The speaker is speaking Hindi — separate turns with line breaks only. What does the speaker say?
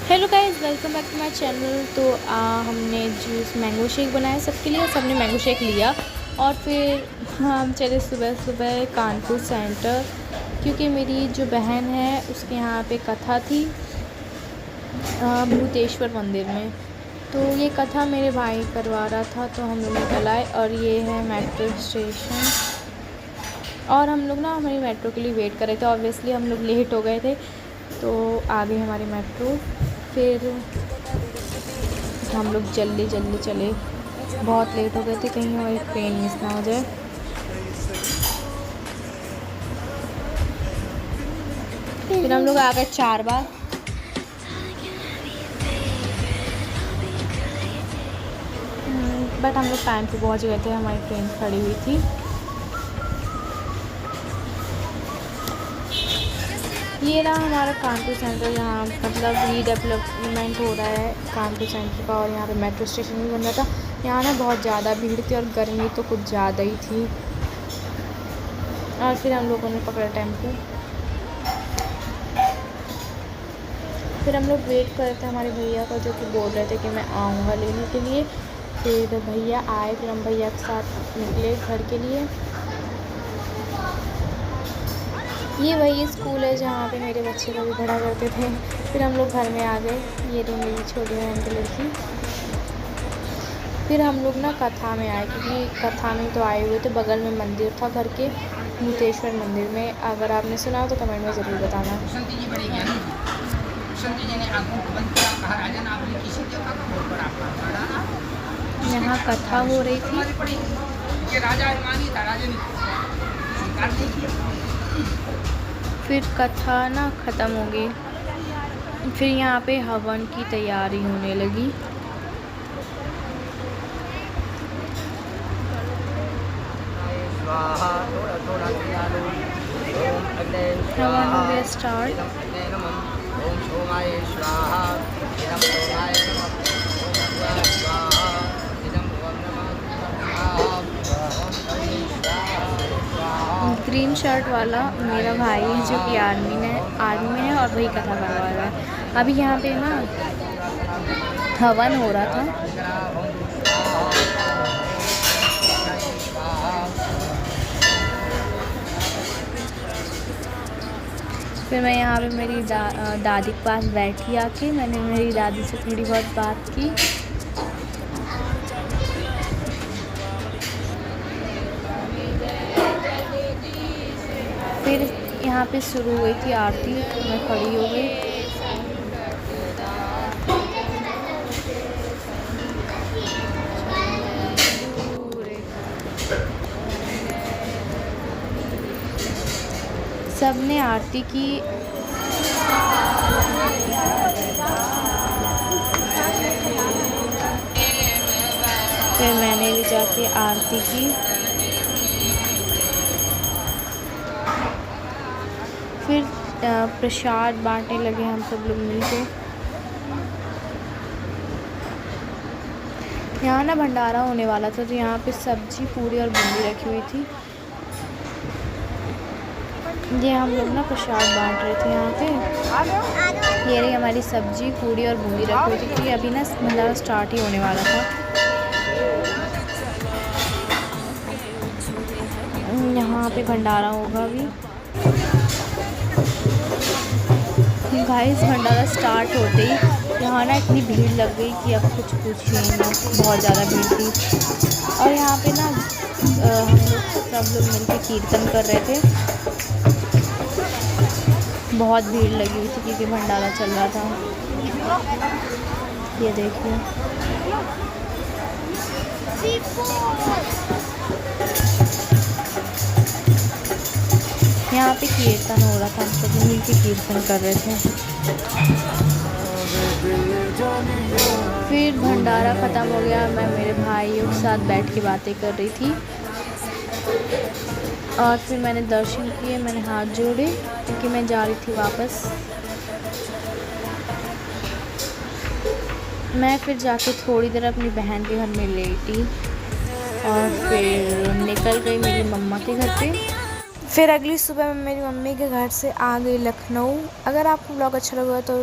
Hello guys, welcome back to my channel. तो हमने जूस मैंगो शेक बनाया सबके लिए। सबने मैंगो शेक लिया और फिर हम चले सुबह सुबह कानपुर सेंटर, क्योंकि मेरी जो बहन है उसके यहाँ पे कथा थी भूतेश्वर मंदिर में। तो ये कथा मेरे भाई करवा रहा था, तो हम लोग निकल आए। और ये है मेट्रो स्टेशन, और हम लोग ना हमारी मेट्रो के लिए वेट कर रहे थे। ऑब्वियसली हम लोग लेट हो गए थे, तो आ गई हमारी मेट्रो। फिर हम लोग जल्दी जल्दी चले, बहुत लेट हो गए थे, कहीं हमारी ट्रेन मिस ना हो जाए। फिर हम लोग आ गए 4 बार। बट हम लोग टाइम पे पहुंच गए थे, हमारी ट्रेन खड़ी हुई थी। ये रहा हमारा कानपुर सेंटर, यहाँ मतलब रीडेवलपमेंट हो रहा है कानपुर सेंटर का, और यहाँ पे मेट्रो स्टेशन भी बन रहा था। यहाँ ना बहुत ज़्यादा भीड़ थी और गर्मी तो कुछ ज़्यादा ही थी। और फिर हम लोगों ने पकड़ा टेम्पो। फिर हम लोग वेट कर रहे थे हमारे भैया का, जो कि बोल रहे थे कि मैं आऊँगा लेने के लिए। फिर भैया आए, फिर हम भैया के साथ निकले घर के लिए। ये वही स्कूल है जहाँ पे मेरे बच्चे कभी पढ़ा करते थे। फिर हम लोग घर में आ गए। ये रही मेरी छोटी बहन की लड़की। फिर हम लोग ना कथा में आए, क्योंकि कथा में तो आए हुए थे। बगल में मंदिर था घर के, भूतेश्वर मंदिर में। अगर आपने सुना हो तो कमेंट में ज़रूर बताना। यहाँ कथा हो रही थी। फिर कथा ना ख़त्म हो गई। फिर यहाँ पे हवन की तैयारी होने लगी। हवन हो गया स्टार्ट। ग्रीन शर्ट वाला मेरा भाई है, जो कि आर्मी में है, और वही कथा करवा रहा है। अभी यहाँ पे ना हवन हो रहा था। फिर मैं यहाँ पे मेरी दादी के पास बैठी आके मैंने मेरी दादी से थोड़ी बहुत बात की। फिर यहाँ पे शुरू हुई थी आरती, मैं खड़ी हो गई। सबने आरती की। फिर मैंने भी जाके आरती की। फिर प्रसाद बांटने लगे हम सब लोग मिलके। यहाँ ना भंडारा होने वाला था, तो यहाँ पे सब्जी, पूरी और बूंदी रखी हुई थी। ये हम लोग ना प्रसाद बांट रहे थे यहाँ पे। ये रही हमारी सब्जी, पूरी और बूंदी रखी हुई थी, क्योंकि अभी ना भंडारा स्टार्ट ही होने वाला था। यहाँ पे भंडारा होगा अभी। गाइस, भंडारा स्टार्ट होते ही यहाँ ना इतनी भीड़ लग गई कि अब कुछ पूछिए नहीं, बहुत ज़्यादा भीड़ थी। और यहाँ पे ना हम लोग सब लोग मिलकर कीर्तन कर रहे थे। बहुत भीड़ लगी हुई थी क्योंकि भंडारा चल रहा था। ये देखिए, यहाँ पे कीर्तन हो रहा था, हम सब मिल के कीर्तन कर रहे थे। फिर भंडारा ख़त्म हो गया। मैं मेरे भाइयों के साथ बैठ के बातें कर रही थी, और फिर मैंने दर्शन किए, मैंने हाथ जोड़े, क्योंकि मैं जा रही थी वापस। मैं फिर जाके थोड़ी देर अपनी बहन के घर में लेटी, और फिर निकल गई मेरी मम्मा के घर पे। फिर अगली सुबह मैं मेरी मम्मी के घर से आ गई लखनऊ। अगर आपको ब्लॉग अच्छा लगा तो